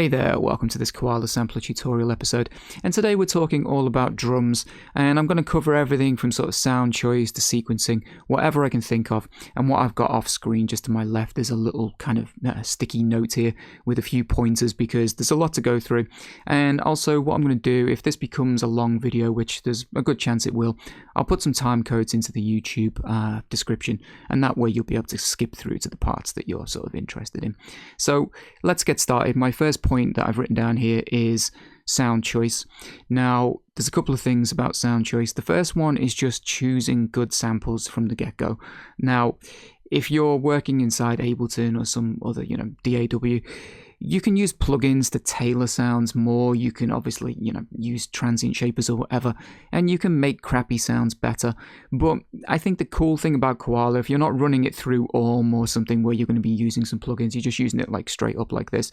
Hey there, welcome to this Koala Sampler tutorial episode, and today we're talking all about drums, and I'm going to cover everything from sort of sound choice to sequencing, whatever I can think of, and what I've got off screen just to my left is a little kind of sticky note here with a few pointers because there's a lot to go through, and also what I'm going to do, if this becomes a long video, which there's a good chance it will, I'll put some time codes into the YouTube description, and that way you'll be able to skip through to the parts that you're sort of interested in. So let's get started. My first point that I've written down here is sound choice. Now, there's a couple of things about sound choice. The first one is just choosing good samples from the get-go. Now, if you're working inside Ableton or some other, DAW, you can use plugins to tailor sounds more. You can obviously, use transient shapers or whatever, and you can make crappy sounds better. But I think the cool thing about Koala, if you're not running it through Orm or something where you're going to be using some plugins, you're just using it like straight up like this,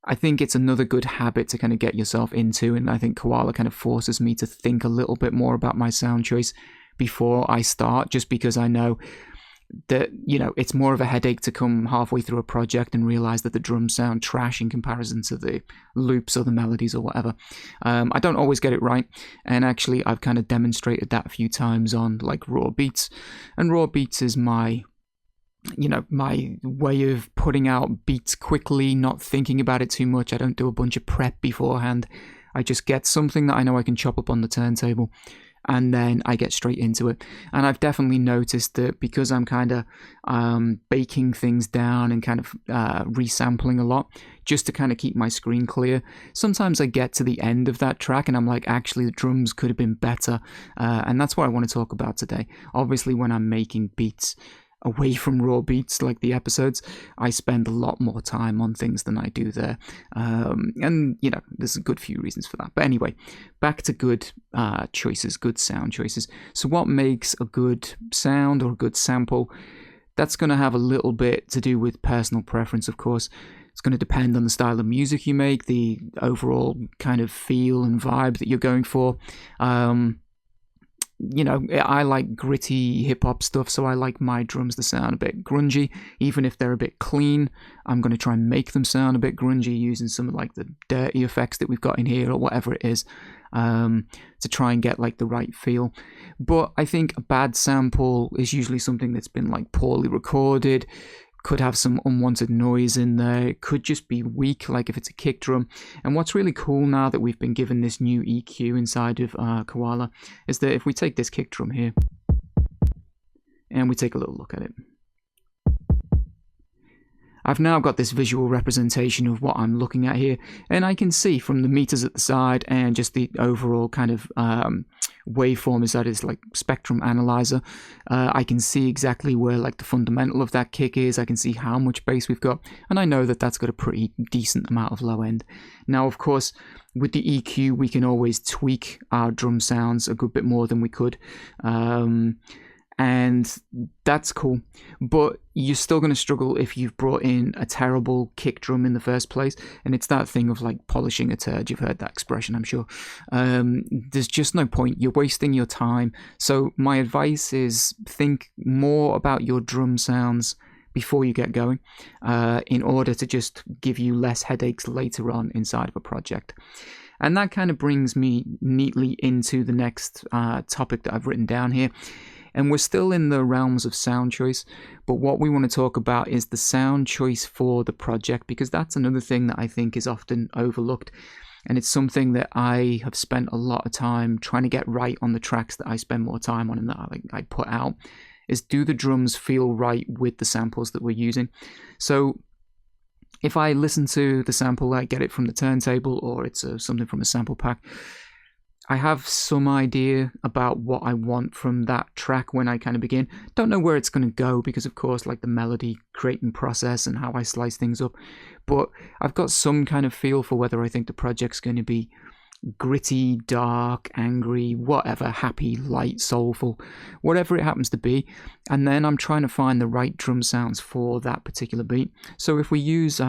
I think it's another good habit to kind of get yourself into, and I think Koala kind of forces me to think a little bit more about my sound choice before I start, just because I know that, it's more of a headache to come halfway through a project and realize that the drums sound trash in comparison to the loops or the melodies or whatever. I don't always get it right, and actually I've kind of demonstrated that a few times on like raw beats, and raw beats is my way of putting out beats quickly, not thinking about it too much. I don't do a bunch of prep beforehand. I just get something that I know I can chop up on the turntable, and then I get straight into it. And I've definitely noticed that because I'm kind of baking things down and kind of resampling a lot, just to kind of keep my screen clear, sometimes I get to the end of that track and I'm like, actually the drums could have been better. And that's what I want to talk about today. Obviously, when I'm making beats away from raw beats like the episodes, I spend a lot more time on things than I do there, and there's a good few reasons for that. But anyway, back to good choices, good sound choices. So what makes a good sound or a good sample? That's going to have a little bit to do with personal preference, of course. It's going to depend on the style of music you make, the overall kind of feel and vibe that you're going for. I like gritty hip-hop stuff, so I like my drums to sound a bit grungy. Even if they're a bit clean, I'm going to try and make them sound a bit grungy using some of like the dirty effects that we've got in here or whatever it is, to try and get like the right feel. But I think a bad sample is usually something that's been like poorly recorded, could have some unwanted noise in there, it could just be weak, like if it's a kick drum. And what's really cool now that we've been given this new EQ inside of Koala is that if we take this kick drum here and we take a little look at it, I've now got this visual representation of what I'm looking at here, and I can see from the meters at the side and just the overall kind of waveform inside this like spectrum analyzer, I can see exactly where like the fundamental of that kick is. I can see how much bass we've got, and I know that that's got a pretty decent amount of low end. Now, of course, with the EQ, we can always tweak our drum sounds a good bit more than we could. And that's cool, but you're still going to struggle if you've brought in a terrible kick drum in the first place, and it's that thing of like polishing a turd. You've heard that expression, I'm sure. There's just no point. You're wasting your time. So my advice is think more about your drum sounds before you get going, in order to just give you less headaches later on inside of a project. And that kind of brings me neatly into the next topic that I've written down here. And we're still in the realms of sound choice, but what we want to talk about is the sound choice for the project, because that's another thing that I think is often overlooked. And it's something that I have spent a lot of time trying to get right on the tracks that I spend more time on and that I put out, is do the drums feel right with the samples that we're using? So if I listen to the sample, I get it from the turntable or it's something from a sample pack, I have some idea about what I want from that track when I kind of begin. Don't know where it's going to go because, of course, like the melody creating process and how I slice things up. But I've got some kind of feel for whether I think the project's going to be gritty, dark, angry, whatever, happy, light, soulful, whatever it happens to be. And then I'm trying to find the right drum sounds for that particular beat. So if we use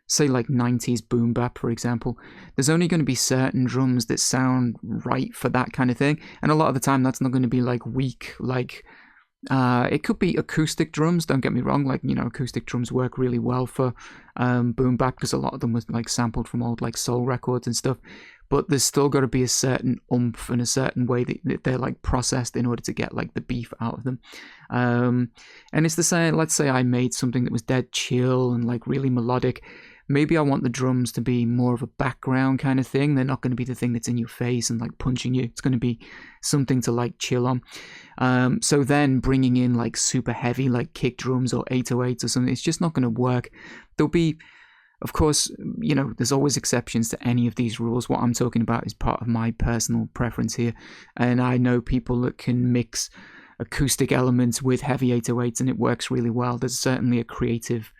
say like 90s boom bap, for example, there's only going to be certain drums that sound right for that kind of thing, and a lot of the time that's not going to be like weak, like It could be acoustic drums, don't get me wrong, like, acoustic drums work really well for boom bap, because a lot of them was like sampled from old like soul records and stuff, but there's still got to be a certain oomph and a certain way that they're like processed in order to get like the beef out of them. And it's the same, let's say I made something that was dead chill and like really melodic. Maybe I want the drums to be more of a background kind of thing. They're not going to be the thing that's in your face and like punching you. It's going to be something to like chill on. So then bringing in like super heavy like kick drums or 808s or something, it's just not going to work. There'll be, of course, there's always exceptions to any of these rules. What I'm talking about is part of my personal preference here. And I know people that can mix acoustic elements with heavy 808s and it works really well. There's certainly a creative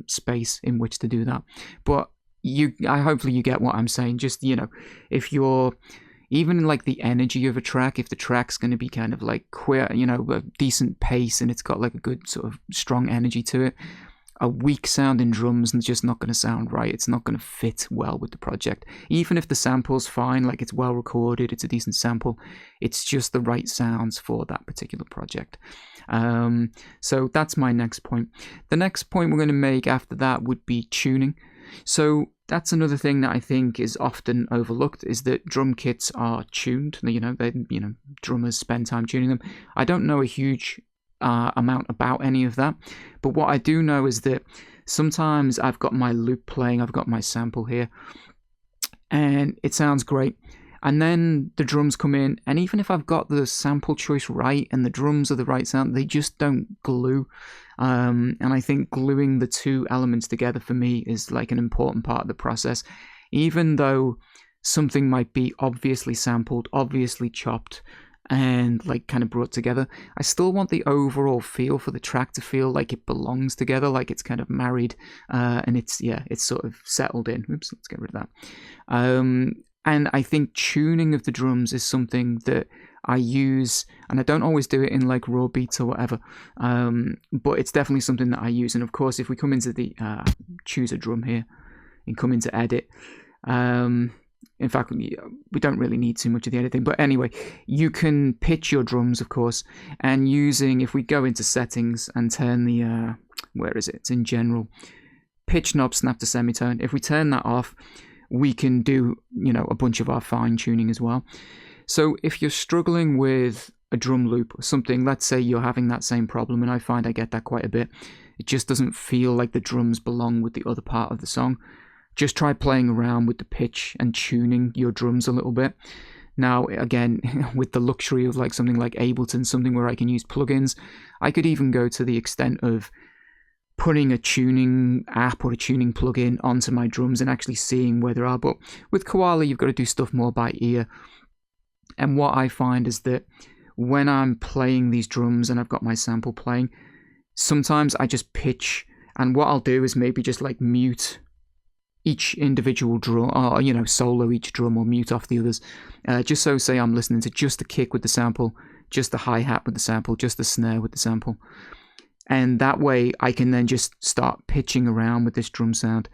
space in which to do that, but hopefully you get what I'm saying. Just if you're even like the energy of a track, if the track's going to be kind of like a decent pace and it's got like a good sort of strong energy to it, a weak sounding drums is just not going to sound right. It's not going to fit well with the project. Even if the sample's fine, like it's well recorded, it's a decent sample, it's just the right sounds for that particular project. So that's my next point. The next point we're going to make after that would be tuning. So that's another thing that I think is often overlooked, is that drum kits are tuned. Drummers spend time tuning them. I don't know a huge amount about any of that, but what I do know is that sometimes I've got my loop playing, I've got my sample here, and it sounds great, and then the drums come in, and even if I've got the sample choice right and the drums are the right sound, they just don't glue. And I think gluing the two elements together for me is like an important part of the process. Even though something might be obviously sampled, obviously chopped, and like kind of brought together, I still want the overall feel for the track to feel like it belongs together, like it's kind of married, and it's sort of settled in. Oops, let's get rid of that. And I think tuning of the drums is something that I use, and I don't always do it in like raw beats or whatever, but it's definitely something that I use. And of course, if we come into the choose a drum here and come into edit, in fact, we don't really need too much of the editing, but anyway, you can pitch your drums, of course, and if we go into settings and turn the, where is it? It's in general, pitch knob snap to semitone. If we turn that off, we can do, a bunch of our fine tuning as well. So if you're struggling with a drum loop or something, let's say you're having that same problem, and I find I get that quite a bit, it just doesn't feel like the drums belong with the other part of the song. Just try playing around with the pitch and tuning your drums a little bit. Now, again, with the luxury of like something like Ableton, something where I can use plugins, I could even go to the extent of putting a tuning app or a tuning plugin onto my drums and actually seeing where they are. But with Koala, you've got to do stuff more by ear. And what I find is that when I'm playing these drums and I've got my sample playing, sometimes I just pitch, and what I'll do is maybe just like mute each individual drum, or solo each drum, or mute off the others, just so say I'm listening to just the kick with the sample, just the hi-hat with the sample, just the snare with the sample, and that way I can then just start pitching around with this drum sound,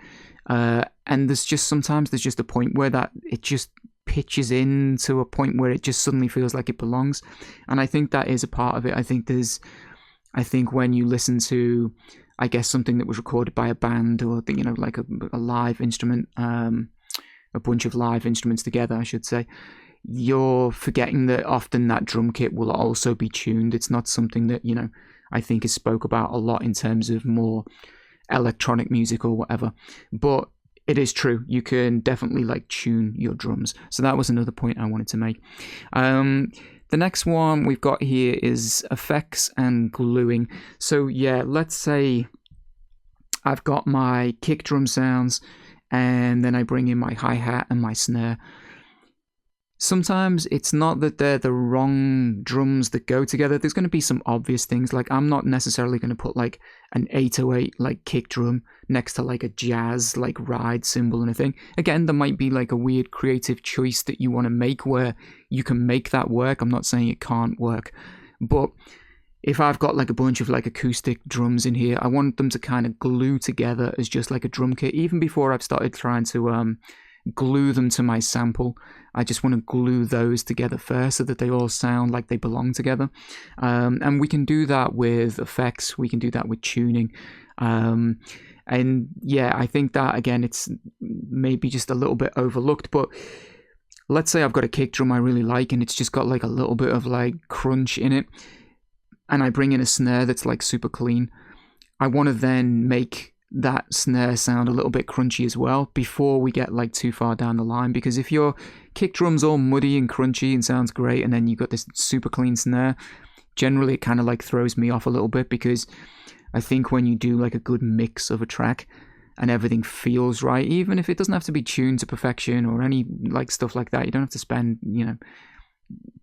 and there's just a point where that it just pitches in to a point where it just suddenly feels like it belongs, and I think that is a part of it. I think when you listen to, I guess, something that was recorded by a band, or like a live instrument, a bunch of live instruments together, I should say, you're forgetting that often that drum kit will also be tuned. It's not something that, I think is spoke about a lot in terms of more electronic music or whatever. But it is true. You can definitely like tune your drums. So that was another point I wanted to make. The next one we've got here is effects and gluing. So yeah, let's say I've got my kick drum sounds and then I bring in my hi-hat and my snare. Sometimes it's not that they're the wrong drums that go together. There's going to be some obvious things. Like I'm not necessarily going to put like an 808 like kick drum next to like a jazz like ride cymbal and a thing. Again, there might be like a weird creative choice that you want to make where you can make that work. I'm not saying it can't work, but if I've got like a bunch of like acoustic drums in here, I want them to kind of glue together as just like a drum kit, even before I've started trying to glue them to my sample. I just want to glue those together first so that they all sound like they belong together. And we can do that with effects. We can do that with tuning. And yeah, I think that, again, it's maybe just a little bit overlooked, but let's say I've got a kick drum I really like and it's just got like a little bit of like crunch in it, and I bring in a snare that's like super clean. I want to then make that snare sound a little bit crunchy as well before we get like too far down the line, because if your kick drum's all muddy and crunchy and sounds great and then you've got this super clean snare, generally it kind of like throws me off a little bit, because I think when you do like a good mix of a track and everything feels right, even if it doesn't have to be tuned to perfection or any like stuff like that, you don't have to spend,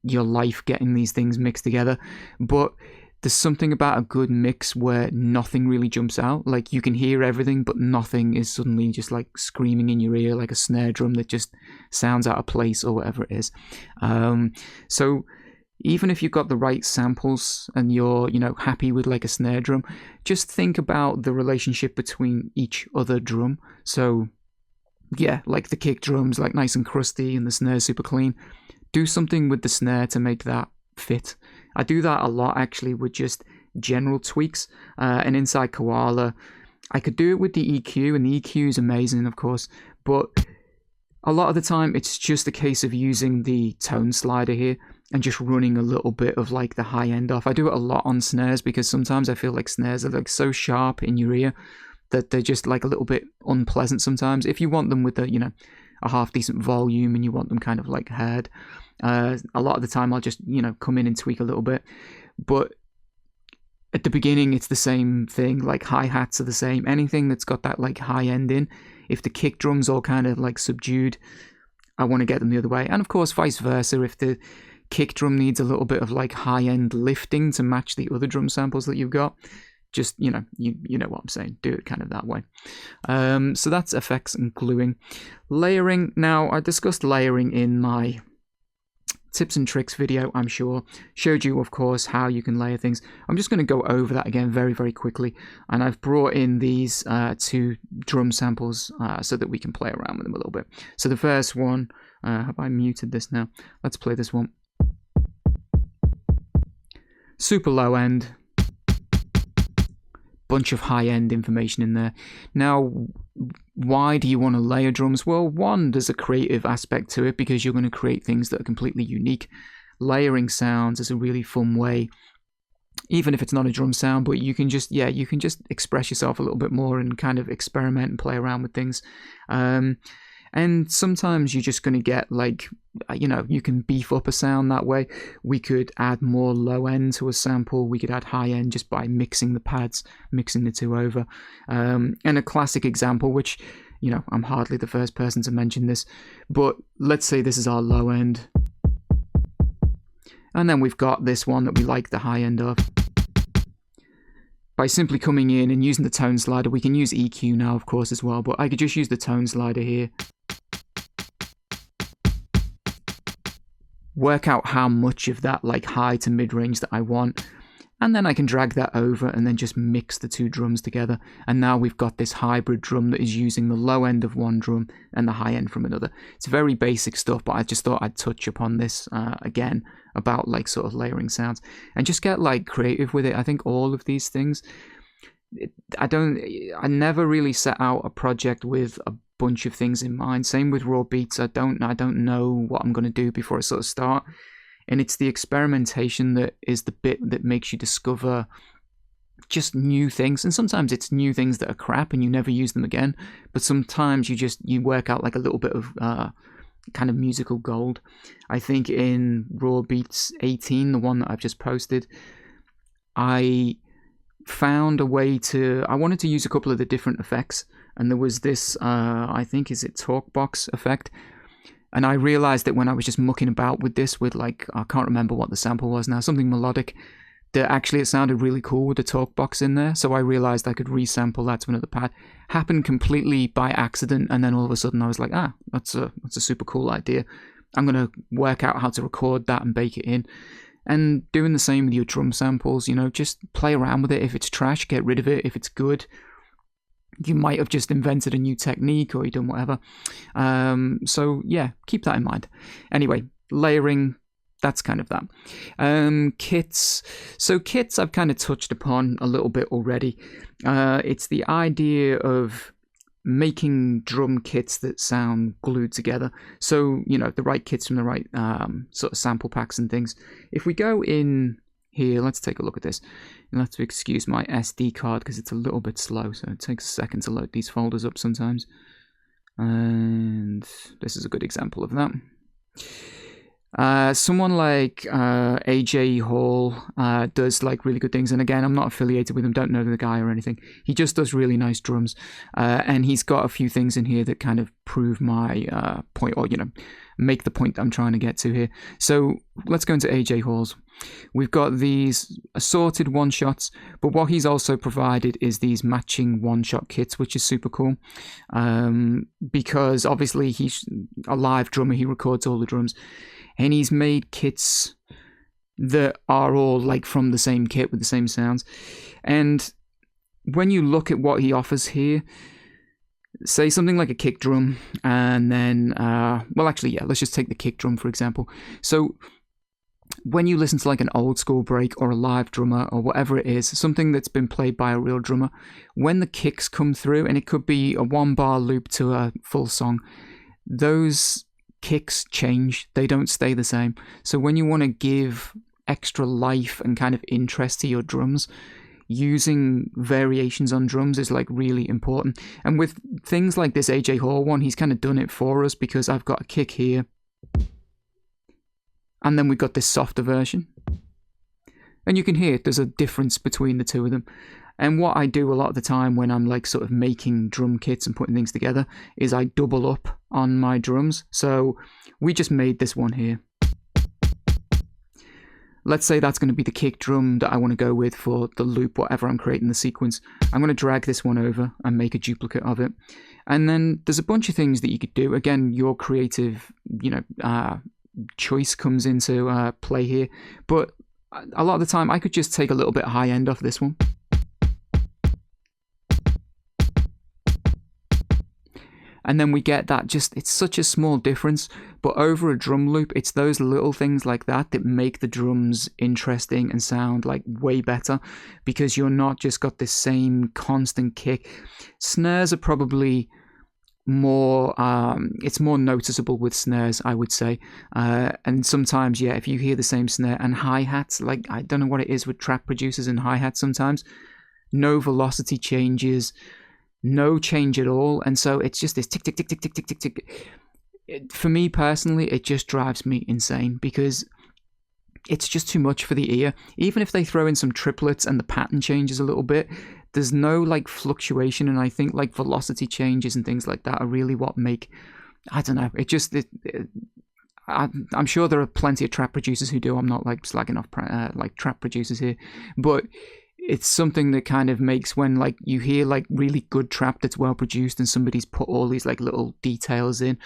your life getting these things mixed together, but there's something about a good mix where nothing really jumps out. Like you can hear everything, but nothing is suddenly just like screaming in your ear like a snare drum that just sounds out of place or whatever it is. So even if you've got the right samples and you're, happy with like a snare drum, just think about the relationship between each other drum. So yeah, like the kick drum's like nice and crusty and the snare's super clean. Do something with the snare to make that fit. I do that a lot actually with just general tweaks. And inside Koala, I could do it with the EQ, and the EQ is amazing, of course, but a lot of the time it's just a case of using the tone slider here and just running a little bit of like the high end off. I do it a lot on snares because sometimes I feel like snares are like so sharp in your ear that they're just like a little bit unpleasant sometimes. If you want them with a half decent volume and you want them kind of like heard, a lot of the time I'll just come in and tweak a little bit. But at the beginning it's the same thing, like hi-hats are the same. Anything that's got that like high end in, if the kick drum's all kind of like subdued, I want to get them the other way. And of course vice versa, if the kick drum needs a little bit of like high-end lifting to match the other drum samples that you've got, just you know what I'm saying, do it kind of that way. So that's effects and gluing. Layering, now I discussed layering in my tips and tricks video, I'm sure. Showed you, of course, how you can layer things. I'm just going to go over that again very, very quickly. And I've brought in these two drum samples so that we can play around with them a little bit. So the first one, have I muted this now? Let's play this one. Super low end. Bunch of high-end information in there. Now, why do you want to layer drums? Well, one, there's a creative aspect to it because you're going to create things that are completely unique. Layering sounds is a really fun way, even if it's not a drum sound, but you can just express yourself a little bit more and kind of experiment and play around with things. And sometimes you're just going to get like, you can beef up a sound that way. We could add more low end to a sample. We could add high end just by mixing the pads, mixing the two over. And a classic example, which, I'm hardly the first person to mention this, but let's say this is our low end. And then we've got this one that we like the high end of. By simply coming in and using the tone slider, we can use EQ now, of course, as well, but I could just use the tone slider here. Work out how much of that like high to mid range that I want, and then I can drag that over and then just mix the two drums together, and now we've got this hybrid drum that is using the low end of one drum and the high end from another. It's very basic stuff, but I just thought I'd touch upon this again about like sort of layering sounds and just get like creative with it. I think all of these things, I never really set out a project with a bunch of things in mind. Same with raw beats. I don't know what I'm going to do before I sort of start, and it's the experimentation that is the bit that makes you discover just new things. And sometimes it's new things that are crap and you never use them again, but sometimes you work out like a little bit of kind of musical gold. I think in Raw Beats 18, the one that I've just posted, I found a way I wanted to use a couple of the different effects, and there was this, I think, is it Talkbox effect? And I realized that when I was just mucking about with this, with like, I can't remember what the sample was now, something melodic, that actually it sounded really cool with the Talkbox in there. So I realized I could resample that to another pad. Happened completely by accident, and then all of a sudden I was like, that's a super cool idea. I'm going to work out how to record that and bake it in. And doing the same with your drum samples, just play around with it. If it's trash, get rid of it. If it's good, You might have just invented a new technique or you done whatever. So yeah, keep that in mind. Anyway, layering, that's kind of that. Kits. So kits I've kind of touched upon a little bit already. It's the idea of making drum kits that sound glued together. So, the right kits from the right sort of sample packs and things. If we go in here, let's take a look at this. You'll have to excuse my SD card because it's a little bit slow, so it takes a second to load these folders up sometimes. And this is a good example of that. Someone like AJ Hall does like really good things, and again, I'm not affiliated with him, don't know the guy or anything. He just does really nice drums, and he's got a few things in here that kind of prove my point, or make the point that I'm trying to get to here. So let's go into AJ Hall's. We've got these assorted one-shots, but what he's also provided is these matching one-shot kits, which is super cool, because obviously he's a live drummer, he records all the drums, and he's made kits that are all like from the same kit with the same sounds. And when you look at what he offers here, say something like a kick drum, and then, let's just take the kick drum for example. So when you listen to like an old school break or a live drummer or whatever it is, something that's been played by a real drummer, when the kicks come through, and it could be a 1-bar loop to a full song, those kicks change, they don't stay the same. So when you want to give extra life and kind of interest to your drums, using variations on drums is like really important. And with things like this AJ Hall one, he's kind of done it for us, because I've got a kick here, and then we've got this softer version, and you can hear there's a difference between the two of them. And what I do a lot of the time when I'm like sort of making drum kits and putting things together is I double up on my drums. So we just made this one here. Let's say that's going to be the kick drum that I want to go with for the loop, whatever I'm creating the sequence. I'm going to drag this one over and make a duplicate of it. And then there's a bunch of things that you could do. Again, your creative, choice comes into play here. But a lot of the time I could just take a little bit high end off this one. And then we get that it's such a small difference, but over a drum loop, it's those little things like that make the drums interesting and sound like way better, because you're not just got this same constant kick. Snares are probably more, it's more noticeable with snares, I would say. And sometimes, if you hear the same snare, and hi-hats, like I don't know what it is with track producers and hi-hats sometimes, no velocity changes, no change at all, and so it's just this tick tick tick tick tick tick tick tick. For me personally, it just drives me insane, because it's just too much for the ear. Even if they throw in some triplets and the pattern changes a little bit, there's no like fluctuation, and I think like velocity changes and things like that are really what make, I don't know, I'm sure there are plenty of trap producers who do. I'm not like slagging off like trap producers here, but it's something that kind of makes, when like you hear like really good trap that's well produced and somebody's put all these like little details in,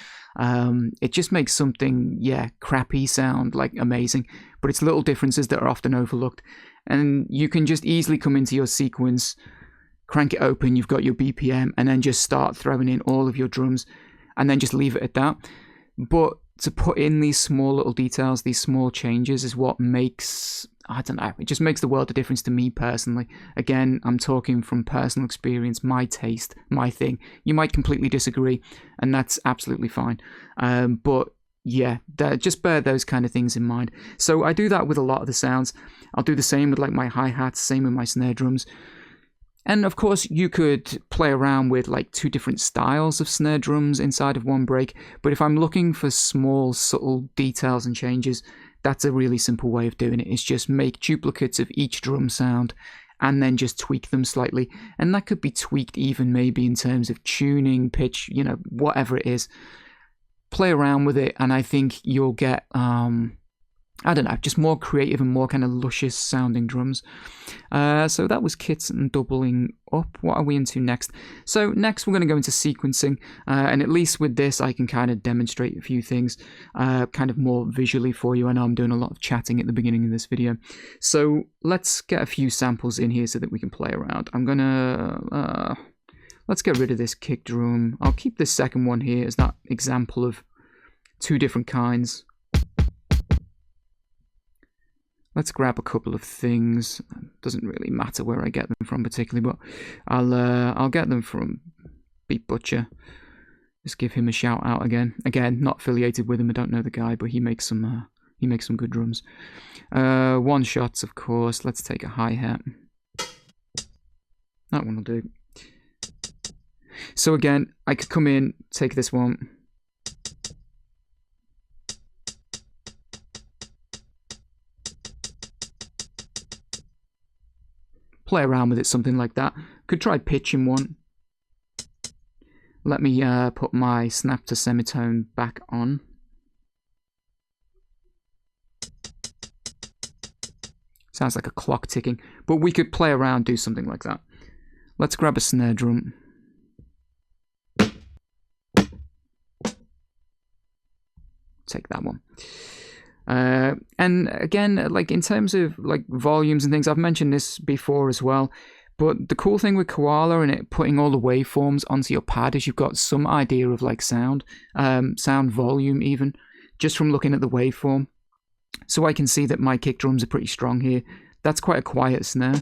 it just makes something crappy sound like amazing. But it's little differences that are often overlooked, and you can just easily come into your sequence, crank it open, you've got your BPM, and then just start throwing in all of your drums and then just leave it at that. But to put in these small little details, these small changes, is what makes, I don't know, it just makes the world a difference to me personally. Again, I'm talking from personal experience, my taste, my thing. You might completely disagree, and that's absolutely fine. But just bear those kind of things in mind. So I do that with a lot of the sounds. I'll do the same with like my hi-hats, same with my snare drums. And of course, you could play around with like 2 different styles of snare drums inside of one break. But if I'm looking for small, subtle details and changes, that's a really simple way of doing it. Is just make duplicates of each drum sound and then just tweak them slightly. And that could be tweaked even maybe in terms of tuning, pitch, whatever it is. Play around with it, and I think you'll get, I don't know, just more creative and more kind of luscious sounding drums. So that was kits and doubling up. What are we into next? So next we're going to go into sequencing, and at least with this I can kind of demonstrate a few things kind of more visually for you. I know I'm doing a lot of chatting at the beginning of this video, so let's get a few samples in here so that we can play around. I'm gonna Let's get rid of this kick drum. I'll keep this second one here as that example of two different kinds. Let's grab a couple of things. Doesn't really matter where I get them from particularly, but I'll get them from Beat Butcher. Just give him a shout out again. Again, not affiliated with him. I don't know the guy, but he makes some good drums. One shots, of course. Let's take a hi-hat. That one will do. So again, I could come in, take this one. Play around with it, something like that. Could try pitching one. Let me put my snap to semitone back on. Sounds like a clock ticking, but we could play around, do something like that. Let's grab a snare drum. Take that one. And again, like in terms of like volumes and things, I've mentioned this before as well, but the cool thing with Koala and it putting all the waveforms onto your pad is you've got some idea of like sound volume even, just from looking at the waveform. So I can see that my kick drums are pretty strong here. That's quite a quiet snare.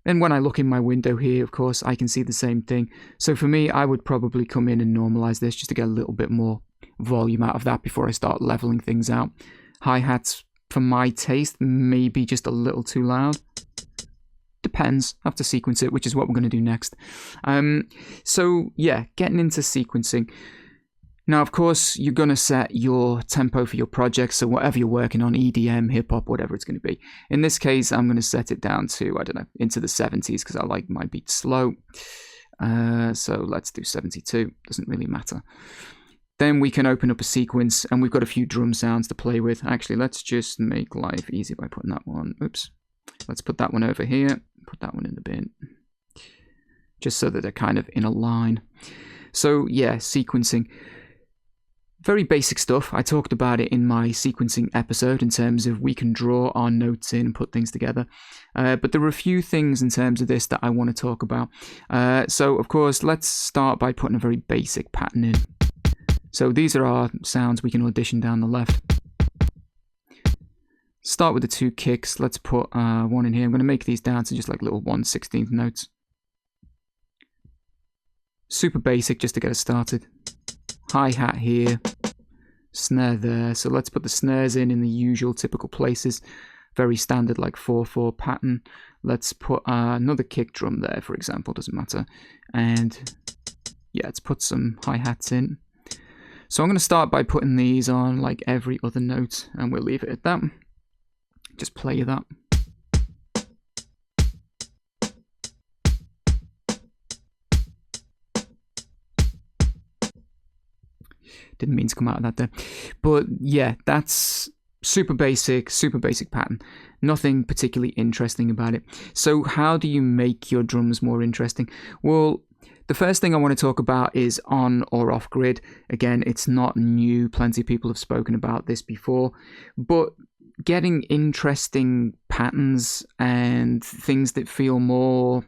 And when I look in my window here, of course, I can see the same thing. So for me, I would probably come in and normalize this just to get a little bit more volume out of that before I start leveling things out. Hi-hats, for my taste, maybe just a little too loud. Depends. I have to sequence it, which is what we're going to do next. So yeah, getting into sequencing. Now, of course, you're going to set your tempo for your project, so whatever you're working on, EDM, hip-hop, whatever it's going to be. In this case, I'm going to set it down to, I don't know, into the 70s, because I like my beats slow. So let's do 72. Doesn't really matter. Then we can open up a sequence, and we've got a few drum sounds to play with. Actually, let's just make life easy by putting that one. Oops. Let's put that one over here. Put that one in the bin. Just so that they're kind of in a line. So, yeah, sequencing. Very basic stuff. I talked about it in my sequencing episode in terms of we can draw our notes in and put things together. But there are a few things in terms of this that I want to talk about. So, of course, let's start by putting a very basic pattern in. So these are our sounds we can audition down the left. Start with the two kicks. Let's put one in here. I'm going to make these down to just like little 1/16 notes. Super basic just to get us started. Hi-hat here, snare there. So let's put the snares in the usual typical places. Very standard like 4/4 pattern. Let's put another kick drum there, for example, doesn't matter. And yeah, let's put some hi-hats in. So I'm going to start by putting these on like every other note, and we'll leave it at that. Just play that. Didn't mean to come out of that there. But yeah, that's super basic pattern. Nothing particularly interesting about it. So how do you make your drums more interesting? Well, the first thing I want to talk about is on or off grid. Again, it's not new. Plenty of people have spoken about this before. But getting interesting patterns and things that feel more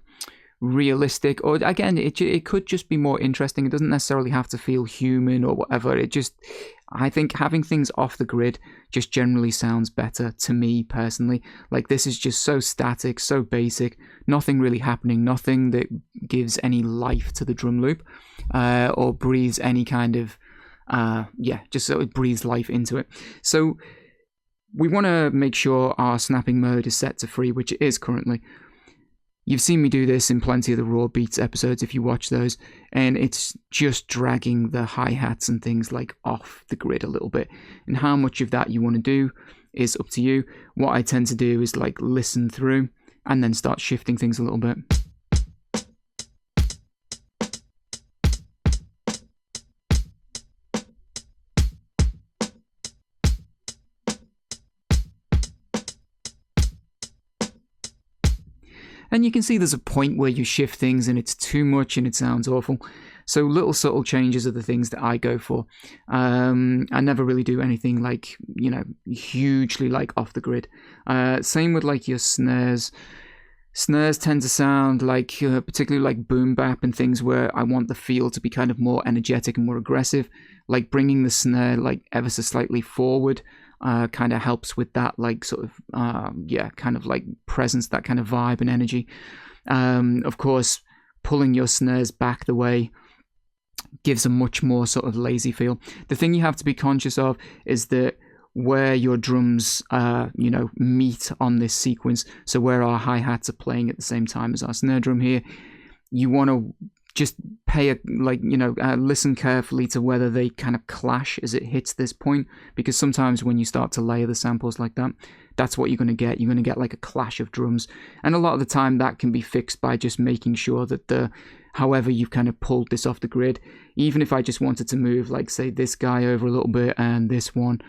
realistic, or again, it could just be more interesting. It doesn't necessarily have to feel human or whatever. I think having things off the grid just generally sounds better to me personally. Like this is just so static, so basic, nothing really happening, nothing that gives any life to the drum loop or breathes any kind of just so it breathes life into it. So we want to make sure our snapping mode is set to free, which it is currently. You've seen me do this in plenty of the Raw Beats episodes if you watch those, and it's just dragging the hi-hats and things like off the grid a little bit. And how much of that you want to do is up to you. What I tend to do is like listen through and then start shifting things a little bit. And you can see there's a point where you shift things and it's too much and it sounds awful. So little subtle changes are the things that I go for. I never really do anything like, hugely like off the grid. Same with like your snares. Snares tend to sound like, particularly like boom bap and things where I want the feel to be kind of more energetic and more aggressive. Like bringing the snare like ever so slightly forward kind of helps with that like sort of, kind of like presence, that kind of vibe and energy. Of course, pulling your snares back the way gives a much more sort of lazy feel. The thing you have to be conscious of is that where your drums meet on this sequence, so where our hi-hats are playing at the same time as our snare drum here, you want to just listen carefully to whether they kind of clash as it hits this point, because sometimes when you start to layer the samples like that, that's what you're going to get. You're going to get like a clash of drums, and a lot of the time that can be fixed by just making sure that however you've kind of pulled this off the grid, even if I just wanted to move like say this guy over a little bit and this one,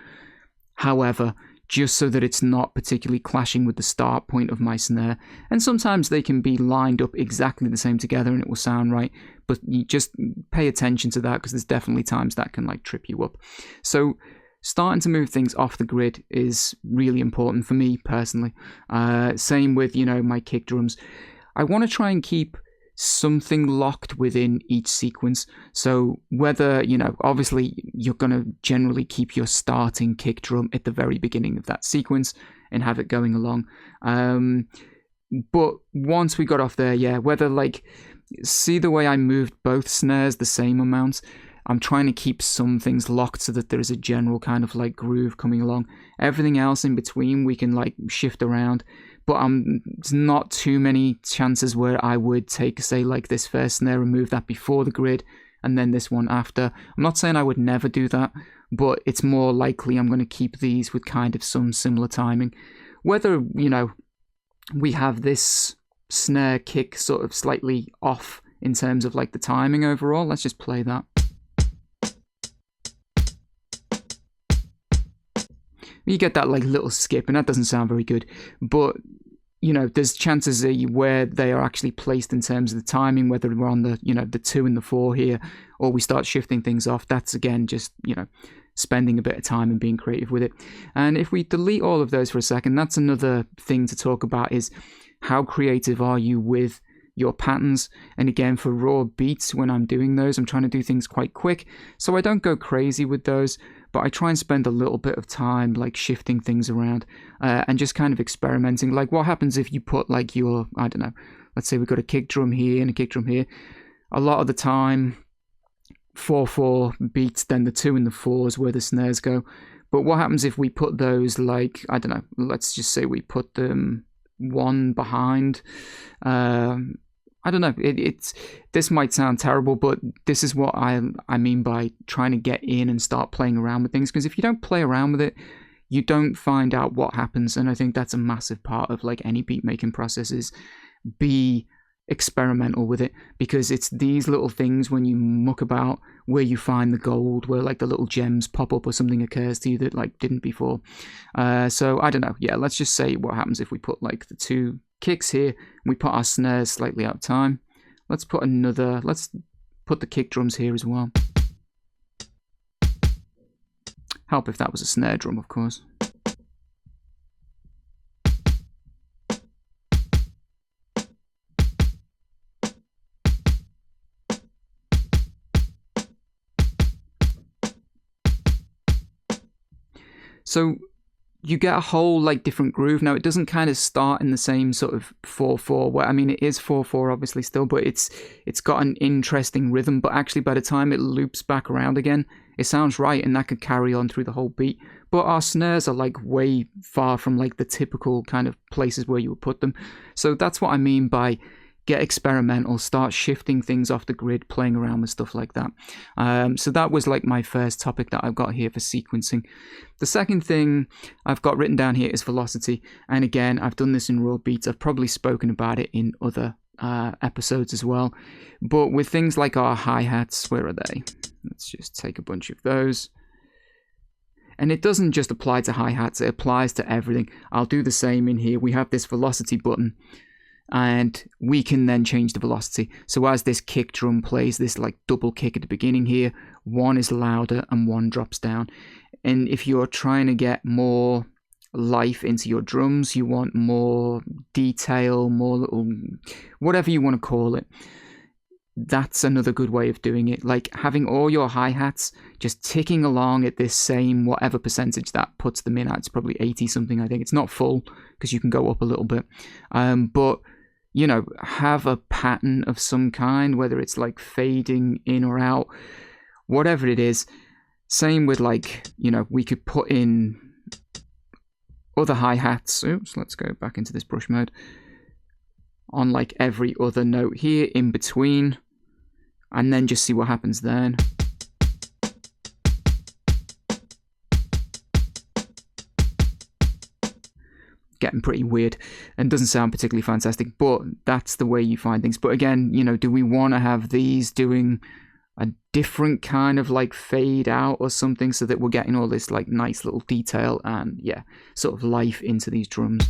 however, just so that it's not particularly clashing with the start point of my snare. And sometimes they can be lined up exactly the same together and it will sound right, but you just pay attention to that, because there's definitely times that can like trip you up. So starting to move things off the grid is really important for me personally. Same with, my kick drums. I want to try and keep something locked within each sequence. So whether, obviously you're going to generally keep your starting kick drum at the very beginning of that sequence and have it going along. But once we got off there, whether like, see the way I moved both snares the same amount, I'm trying to keep some things locked so that there is a general kind of like groove coming along. Everything else in between we can like shift around. But there's not too many chances where I would take, say, like this first snare and move that before the grid and then this one after. I'm not saying I would never do that, but it's more likely I'm going to keep these with kind of some similar timing. Whether, we have this snare kick sort of slightly off in terms of like the timing overall, let's just play that. You get that like little skip, and that doesn't sound very good, but there's chances where they are actually placed in terms of the timing, whether we're on the the 2 and the 4 here, or we start shifting things off. That's again just spending a bit of time and being creative with it. And if we delete all of those for a second, that's another thing to talk about, is how creative are you with your patterns. And again, for raw beats, when I'm doing those, I'm trying to do things quite quick, so I don't go crazy with those, but I try and spend a little bit of time like shifting things around and just kind of experimenting. Like what happens if you put like your, I don't know, let's say we've got a kick drum here and a kick drum here. A lot of the time 4/4 beats, then the 2 and the 4s where the snares go. But what happens if we put those like, I don't know, let's just say we put them one behind, I don't know, this might sound terrible, but this is what I mean by trying to get in and start playing around with things, because if you don't play around with it, you don't find out what happens. And I think that's a massive part of like any beat making process, is be experimental with it, because it's these little things when you muck about where you find the gold, where like the little gems pop up or something occurs to you that like didn't before. So I don't know, let's just say what happens if we put like the 2 kicks here and we put our snares slightly out of time. Let's put the kick drums here as well. Help if that was a snare drum, of course. So you get a whole like different groove. Now it doesn't kind of start in the same sort of 4/4, where, I mean, it is 4/4 obviously still, but it's got an interesting rhythm. But actually by the time it loops back around again, it sounds right, and that could carry on through the whole beat. But our snares are like way far from like the typical kind of places where you would put them. So that's what I mean by get experimental, start shifting things off the grid, playing around with stuff like that. So that was like my first topic that I've got here for sequencing. The second thing I've got written down here is velocity. And again, I've done this in raw beats. I've probably spoken about it in other episodes as well. But with things like our hi-hats, where are they? Let's just take a bunch of those. And it doesn't just apply to hi-hats, it applies to everything. I'll do the same in here. We have this velocity button, and we can then change the velocity. So as this kick drum plays this like double kick at the beginning here, one is louder and one drops down. And if you're trying to get more life into your drums, you want more detail, more little, whatever you want to call it, that's another good way of doing it. Like having all your hi-hats just ticking along at this same whatever percentage that puts them in at. It's probably 80 something, I think. It's not full because you can go up a little bit. But, you know, have a pattern of some kind, whether it's like fading in or out, whatever it is. Same with like, you know, we could put in other hi-hats. Oops, let's go back into this brush mode. On like every other note here in between, and then just see what happens then. Getting pretty weird and doesn't sound particularly fantastic, but that's the way you find things. But again, you know, do we want to have these doing a different kind of like fade out or something so that we're getting all this like nice little detail and yeah, sort of life into these drums?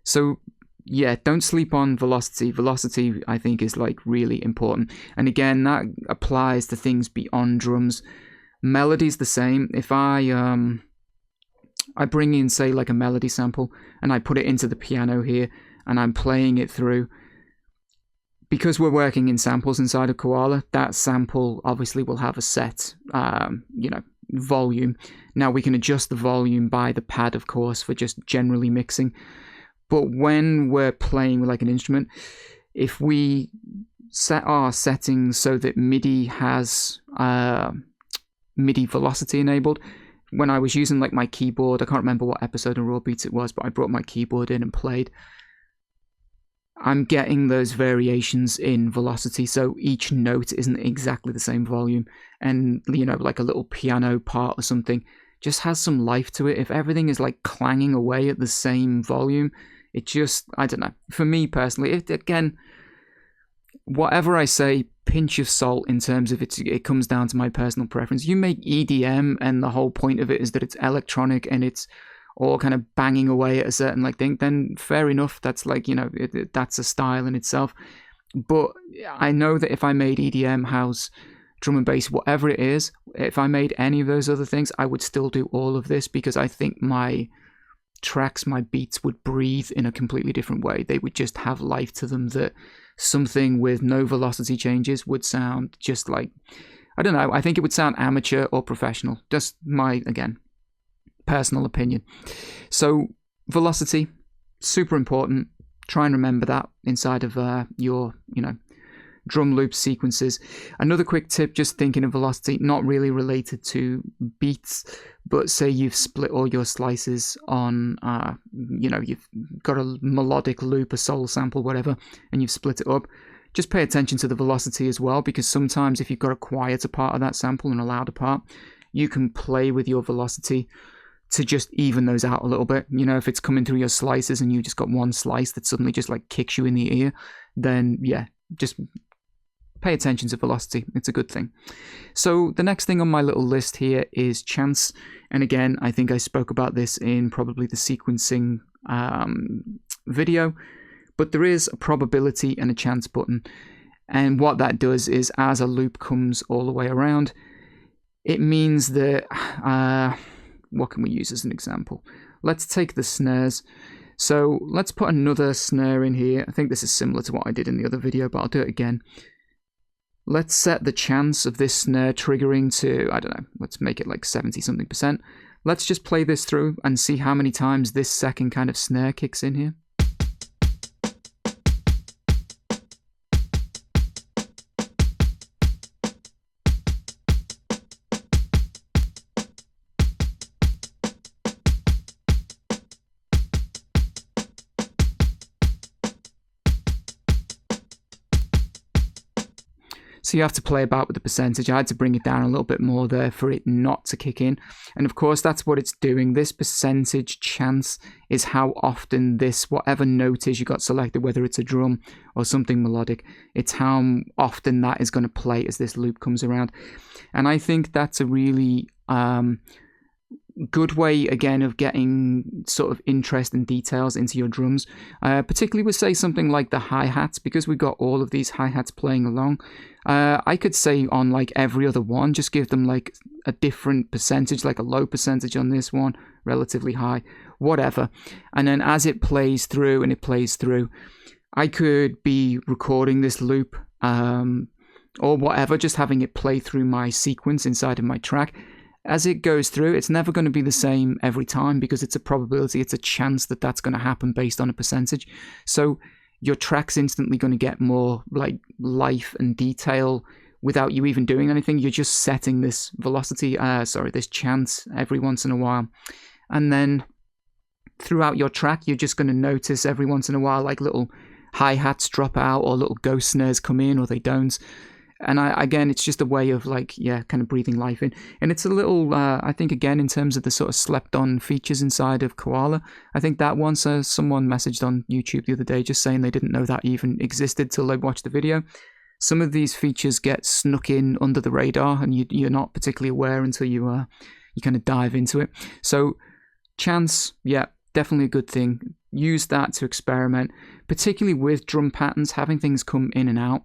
So yeah, don't sleep on velocity. Velocity, I think, is like really important. And again, that applies to things beyond drums. Melody's the same. If I bring in, say, like a melody sample and I put it into the piano here and I'm playing it through, because we're working in samples inside of Koala, that sample obviously will have a set, you know, volume. Now we can adjust the volume by the pad, of course, for just generally mixing. But when we're playing with like an instrument, if we set our settings so that MIDI has MIDI velocity enabled, when I was using like my keyboard, I can't remember what episode of Raw Beats it was, but I brought my keyboard in and played. I'm getting those variations in velocity, so each note isn't exactly the same volume. And, you know, like a little piano part or something just has some life to it. If everything is like clanging away at the same volume, it just, I don't know. For me personally, again, whatever I say, pinch of salt in terms of it comes down to my personal preference. You make EDM and the whole point of it is that it's electronic and it's all kind of banging away at a certain like thing, then fair enough. That's like, you know, that's a style in itself. But I know that if I made EDM, house, drum and bass, whatever it is, if I made any of those other things, I would still do all of this because I think my tracks, my beats would breathe in a completely different way. They would just have life to them that something with no velocity changes would sound just like, I don't know, I think it would sound amateur or professional. Just my, again, personal opinion. So velocity, super important. Try and remember that inside of your, you know, drum loop sequences. Another quick tip, just thinking of velocity, not really related to beats, but say you've split all your slices on, you know, you've got a melodic loop, a soul sample, whatever, and you've split it up. Just pay attention to the velocity as well, because sometimes if you've got a quieter part of that sample and a louder part, you can play with your velocity to just even those out a little bit. You know, if it's coming through your slices and you just got one slice that suddenly just like kicks you in the ear, then yeah, just pay attention to velocity. It's a good thing. So the next thing on my little list here is chance. And again, I think I spoke about this in probably the sequencing video, but there is a probability and a chance button. And what that does is as a loop comes all the way around, it means that, what can we use as an example? Let's take the snares. So let's put another snare in here. I think this is similar to what I did in the other video, but I'll do it again. Let's set the chance of this snare triggering to, I don't know, let's make it like 70 something percent. Let's just play this through and see how many times this second kind of snare kicks in here. So you have to play about with the percentage. I had to bring it down a little bit more there for it not to kick in. And of course, that's what it's doing. This percentage chance is how often this, whatever note is you got selected, whether it's a drum or something melodic, it's how often that is going to play as this loop comes around. And I think that's a really good way, again, of getting sort of interest and details into your drums, particularly with, say, something like the hi-hats, because we've got all of these hi-hats playing along. I could say on like every other one, just give them like a different percentage, like a low percentage on this one, relatively high, whatever. And then as it plays through and it plays through, I could be recording this loop or whatever, just having it play through my sequence inside of my track. As it goes through, it's never going to be the same every time because it's a probability, it's a chance that that's going to happen based on a percentage. So your track's instantly going to get more like life and detail without you even doing anything. You're just setting this velocity, this chance every once in a while. And then throughout your track, you're just going to notice every once in a while like little hi-hats drop out or little ghost snares come in or they don't. And again, it's just a way of like, kind of breathing life in. And it's a little, I think, again, in terms of the sort of slept on features inside of Koala, I think that once someone messaged on YouTube the other day just saying they didn't know that even existed till they watched the video. Some of these features get snuck in under the radar and you're not particularly aware until you kind of dive into it. So chance, definitely a good thing. Use that to experiment, particularly with drum patterns, having things come in and out.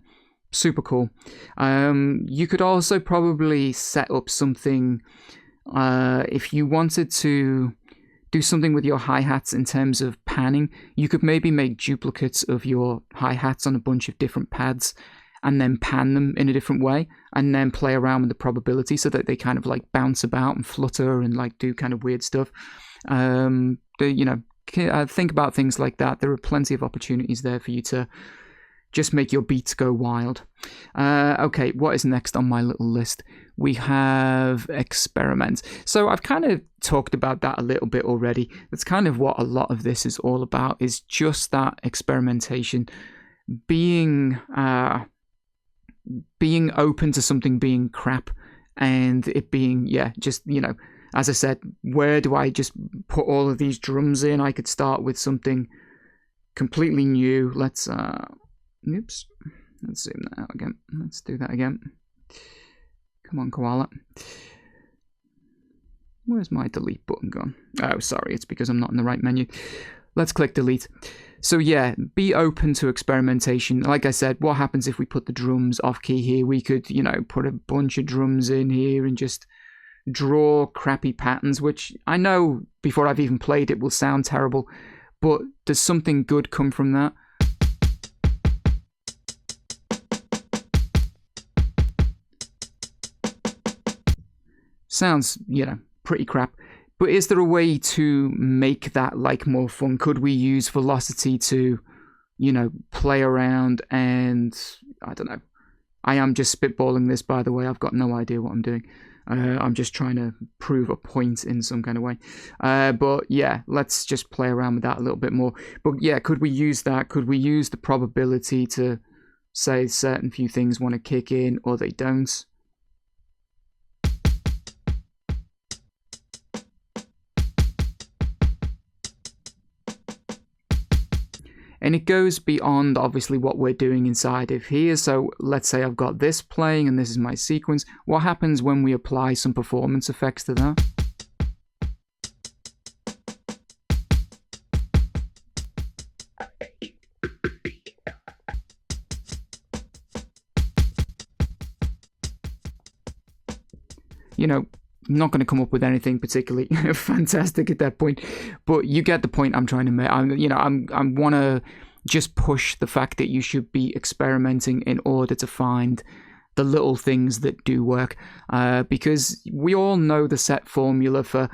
Super cool. You could also probably set up something if you wanted to do something with your hi-hats in terms of panning. You could maybe make duplicates of your hi-hats on a bunch of different pads and then pan them in a different way and then play around with the probability so that they kind of like bounce about and flutter and like do kind of weird stuff. Think about things like that. There are plenty of opportunities there for you to just make your beats go wild. Okay, what is next on my little list? We have experiment. So I've kind of talked about that a little bit already. That's kind of what a lot of this is all about, is just that experimentation. Being open to something being crap and it being, as I said, where do I just put all of these drums in? I could start with something completely new. Let's zoom that out again. Let's do that again. Come on, Koala. Where's my delete button gone? Oh, sorry, it's because I'm not in the right menu. Let's click delete. So be open to experimentation. Like I said, what happens if we put the drums off key here? We could, put a bunch of drums in here and just draw crappy patterns, which I know before I've even played it will sound terrible, but does something good come from that? Sounds, pretty crap. But is there a way to make that like more fun? Could we use velocity to, play around and, I don't know. I am just spitballing this, by the way. I've got no idea what I'm doing. I'm just trying to prove a point in some kind of way. But let's just play around with that a little bit more. But could we use that? Could we use the probability to say certain few things want to kick in or they don't? And it goes beyond, obviously, what we're doing inside of here. So let's say I've got this playing and this is my sequence. What happens when we apply some performance effects to that? I'm not going to come up with anything particularly fantastic at that point, but you get the point I'm trying to make. I want to just push the fact that you should be experimenting in order to find the little things that do work, because we all know the set formula for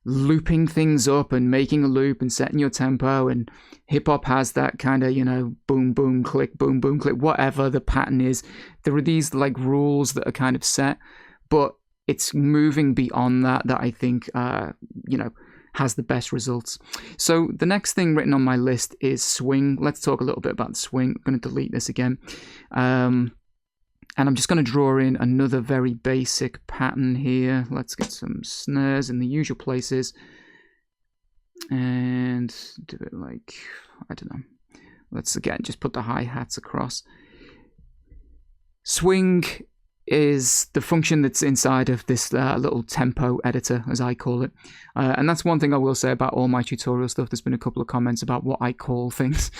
looping things up and making a loop and setting your tempo, and hip hop has that kind of, boom, boom, click, whatever the pattern is. There are these like rules that are kind of set, but it's moving beyond that I think, has the best results. So the next thing written on my list is swing. Let's talk a little bit about swing. I'm going to delete this again. And I'm just going to draw in another very basic pattern here. Let's get some snares in the usual places. And do it like, I don't know. Let's again just put the hi-hats across. Swing is the function that's inside of this little tempo editor, as I call it. And that's one thing I will say about all my tutorial stuff. There's been a couple of comments about what I call things.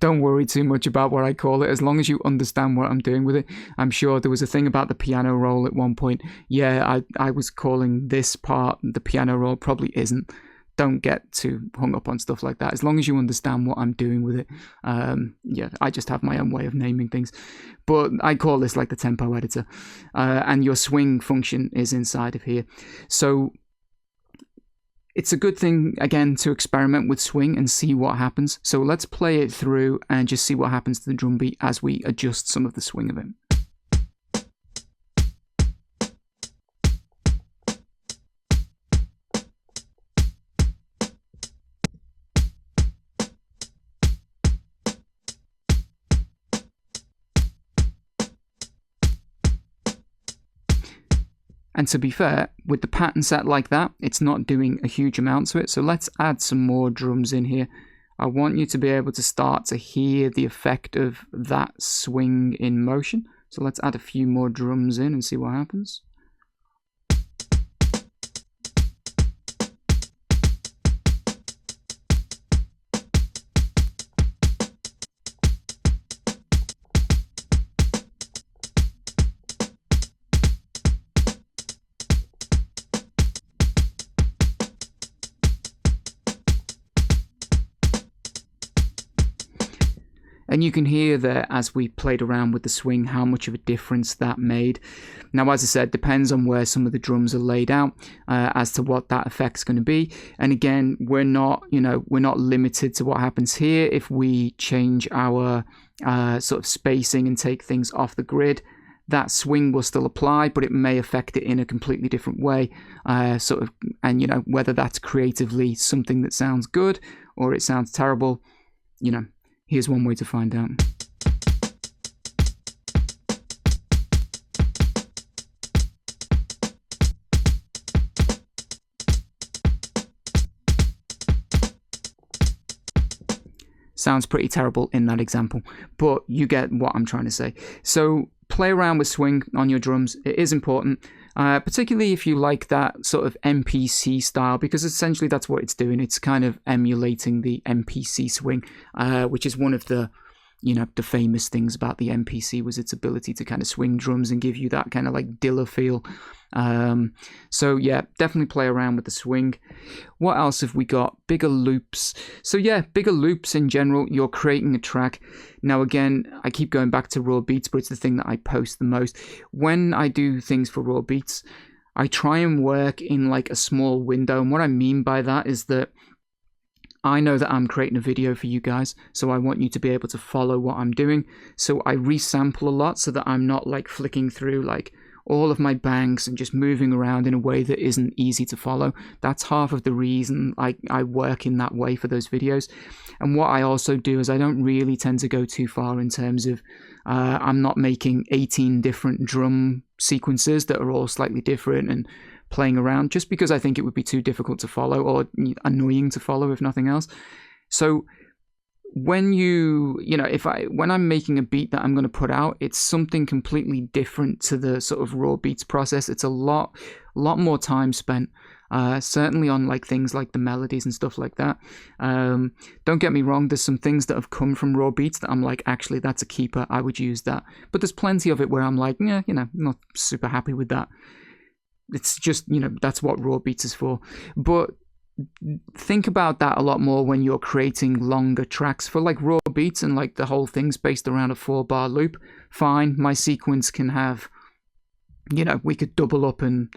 Don't worry too much about what I call it, as long as you understand what I'm doing with it. I'm sure there was a thing about the piano roll at one point. Yeah, I was calling this part the piano roll, probably isn't. Don't get too hung up on stuff like that. As long as you understand what I'm doing with it. Yeah, I just have my own way of naming things. But I call this like the tempo editor. And your swing function is inside of here. So it's a good thing, again, to experiment with swing and see what happens. So let's play it through and just see what happens to the drum beat as we adjust some of the swing of it. And to be fair, with the pattern set like that, it's not doing a huge amount to it. So let's add some more drums in here. I want you to be able to start to hear the effect of that swing in motion. So let's add a few more drums in and see what happens. And you can hear there, as we played around with the swing, how much of a difference that made. Now, as I said, depends on where some of the drums are laid out as to what that effect's going to be. And again, we're not limited to what happens here. If we change our sort of spacing and take things off the grid, that swing will still apply, but it may affect it in a completely different way. And whether that's creatively something that sounds good or it sounds terrible, here's one way to find out. Sounds pretty terrible in that example, but you get what I'm trying to say. So play around with swing on your drums. It is important. Particularly if you like that sort of MPC style, because essentially that's what it's doing. It's kind of emulating the MPC swing, which is one of the famous things about the MPC was its ability to kind of swing drums and give you that kind of like Dilla feel. So yeah, definitely play around with the swing. What else have we got? Bigger loops. So yeah, bigger loops in general. You're creating a track. Now again, I keep going back to raw beats, but it's the thing that I post the most. When I do things for raw beats, I try and work in like a small window. And what I mean by that is that I know that I'm creating a video for you guys, so I want you to be able to follow what I'm doing. So I resample a lot so that I'm not like flicking through like all of my banks and just moving around in a way that isn't easy to follow. That's half of the reason I work in that way for those videos. And what I also do is I don't really tend to go too far in terms of I'm not making 18 different drum sequences that are all slightly different and playing around, just because I think it would be too difficult to follow or annoying to follow, if nothing else. So when when I'm making a beat that I'm going to put out, it's something completely different to the sort of raw beats process. It's a lot more time spent, certainly on like things like the melodies and stuff like that. Don't get me wrong, there's some things that have come from raw beats that I'm like, actually that's a keeper, I would use that. But there's plenty of it where I'm like, yeah, I'm not super happy with that. It's just, that's what raw beats is for. But think about that a lot more when you're creating longer tracks. For like raw beats and like the whole thing's based around a 4-bar loop, fine, my sequence can have, we could double up and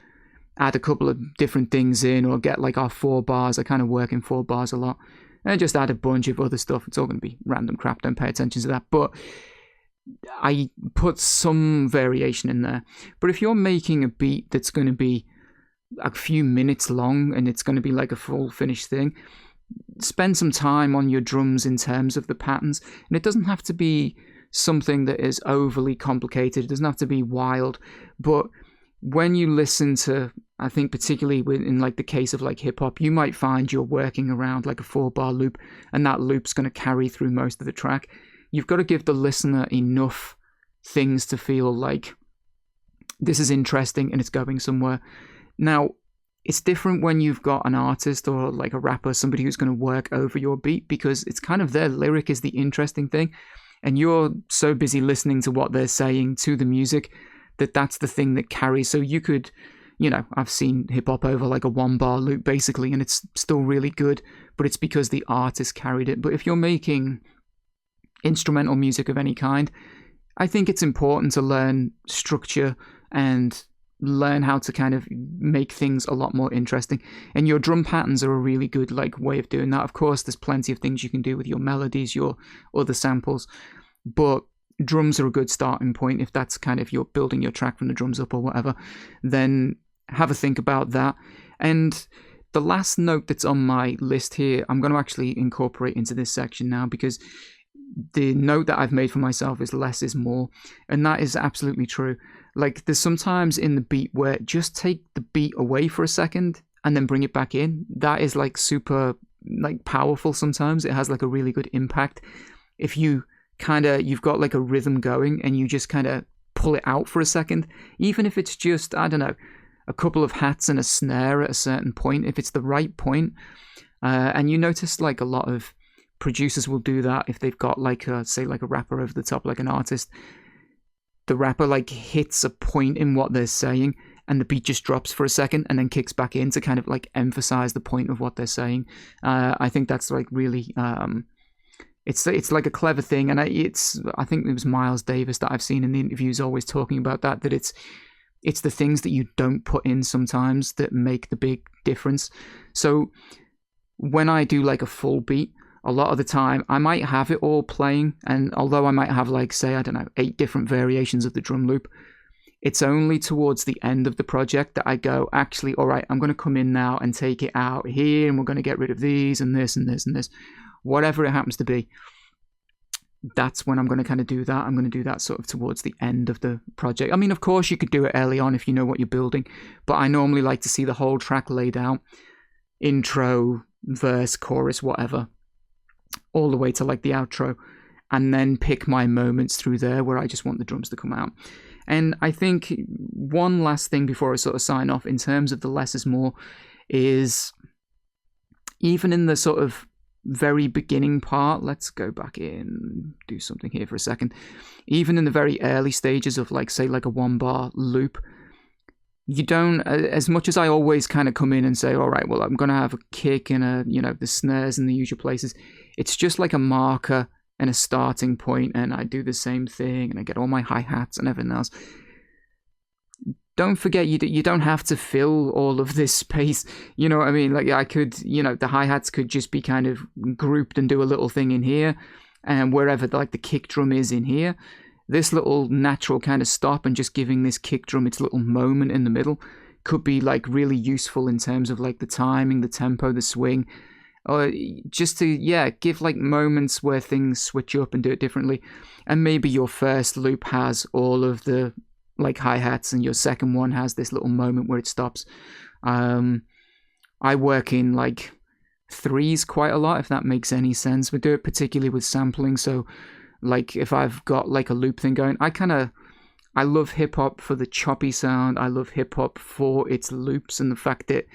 add a couple of different things in, or get like our 4 bars. I kind of work in 4 bars a lot, and just add a bunch of other stuff. It's all going to be random crap, don't pay attention to that. But I put some variation in there. But if you're making a beat that's going to be a few minutes long and it's going to be like a full finished thing, spend some time on your drums in terms of the patterns. And it doesn't have to be something that is overly complicated. It doesn't have to be wild. But when you listen to, I think particularly in like the case of like hip hop, you might find you're working around like a 4-bar loop, and that loop's going to carry through most of the track. You've got to give the listener enough things to feel like this is interesting and it's going somewhere. Now, it's different when you've got an artist or like a rapper, somebody who's going to work over your beat, because it's kind of their lyric is the interesting thing. And you're so busy listening to what they're saying to the music that that's the thing that carries. So you could, I've seen hip hop over like a 1-bar loop basically, and it's still really good, but it's because the artist carried it. But if you're making instrumental music of any kind, I think it's important to learn structure and learn how to kind of make things a lot more interesting. And your drum patterns are a really good like way of doing that. Of course, there's plenty of things you can do with your melodies, your other samples, but drums are a good starting point. If that's kind of you're building your track from the drums up or whatever, then have a think about that. And the last note that's on my list here, I'm going to actually incorporate into this section now, because the note that I've made for myself is less is more. And that is absolutely true. Like, there's sometimes in the beat where just take the beat away for a second and then bring it back in. That is like super like powerful sometimes. It has like a really good impact. If you you've got like a rhythm going and you just kind of pull it out for a second, even if it's just, I don't know, a couple of hats and a snare at a certain point, if it's the right point. And you notice like a lot of producers will do that if they've got like a, say like a rapper over the top, like an artist. The rapper like hits a point in what they're saying and the beat just drops for a second and then kicks back in to kind of like emphasize the point of what they're saying. I think that's like really, it's like a clever thing. And I think it was Miles Davis that I've seen in the interviews always talking about that it's the things that you don't put in sometimes that make the big difference. So when I do like a full beat, a lot of the time I might have it all playing, and although I might have like, say, I don't know, 8 different variations of the drum loop, it's only towards the end of the project that I go, actually, all right, I'm going to come in now and take it out here, and we're going to get rid of these and this and this and this, whatever it happens to be. That's when I'm going to kind of do that. I'm going to do that sort of towards the end of the project. I mean, of course, you could do it early on if you know what you're building, but I normally like to see the whole track laid out, intro, verse, chorus, whatever, all the way to like the outro, and then pick my moments through there where I just want the drums to come out. And I think one last thing before I sort of sign off in terms of the less is more is, even in the sort of very beginning part, let's go back in, do something here for a second, even in the very early stages of like, say, like a 1-bar loop, you don't, as much as I always kind of come in and say, all right, well, I'm going to have a kick and the snares in the usual places. It's just like a marker and a starting point, and I do the same thing, and I get all my hi-hats and everything else. Don't forget, you don't have to fill all of this space. You know what I mean? Like, I could, the hi-hats could just be kind of grouped and do a little thing in here, and wherever like the kick drum is in here, this little natural kind of stop and just giving this kick drum its little moment in the middle could be like really useful in terms of like the timing, the tempo, the swing, or just to, give like moments where things switch up and do it differently. And maybe your first loop has all of the like hi-hats and your second one has this little moment where it stops. I work in like 3s quite a lot, if that makes any sense. We do it particularly with sampling. So like if I've got like a loop thing going, I love hip hop for the choppy sound. I love hip hop for its loops and the fact that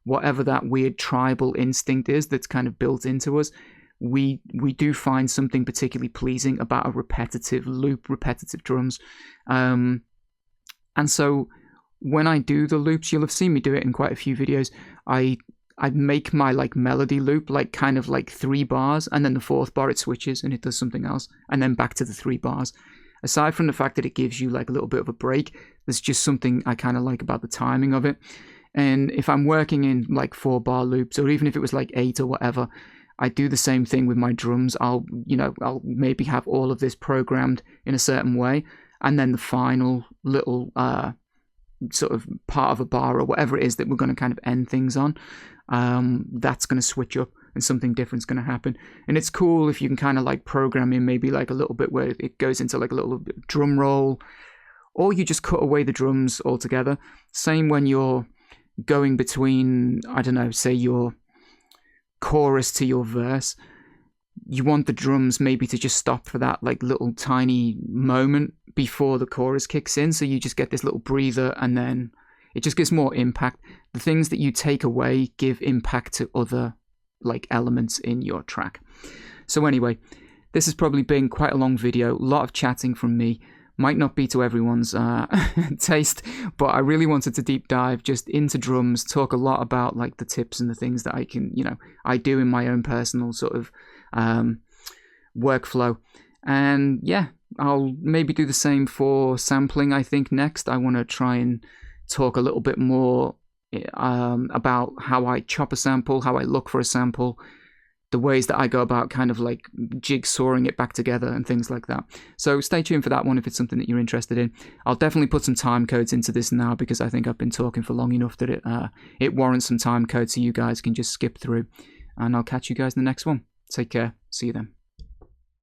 whatever that weird tribal instinct is that's kind of built into us, we do find something particularly pleasing about a repetitive loop, repetitive drums. And so when I do the loops, you'll have seen me do it in quite a few videos. I make my like melody loop like kind of like 3 bars, and then the 4th bar it switches and it does something else, and then back to the 3 bars. Aside from the fact that it gives you like a little bit of a break, there's just something I kind of like about the timing of it. And if I'm working in like 4-bar loops, or even if it was like 8 or whatever, I do the same thing with my drums. I'll maybe have all of this programmed in a certain way, and then the final little sort of part of a bar or whatever it is that we're going to kind of end things on, that's going to switch up and something different's going to happen. And it's cool if you can kind of like program in maybe like a little bit where it goes into like a little drum roll, or you just cut away the drums altogether. Same when you're going between, I don't know, say your chorus to your verse. You want the drums maybe to just stop for that like little tiny moment before the chorus kicks in, so you just get this little breather, and then it just gives more impact. The things that you take away give impact to other like elements in your track. So anyway, this has probably been quite a long video, a lot of chatting from me. Might not be to everyone's taste, but I really wanted to deep dive just into drums, talk a lot about like the tips and the things that I can, I do in my own personal sort of workflow. And yeah, I'll maybe do the same for sampling. I think next I want to try and talk a little bit more about how I chop a sample, how I look for a sample, the ways that I go about kind of like jigsawing it back together and things like that. So stay tuned for that one if it's something that you're interested in. I'll definitely put some time codes into this now because I think I've been talking for long enough that it warrants some time codes so you guys can just skip through. And I'll catch you guys in the next one. Take care. See you then.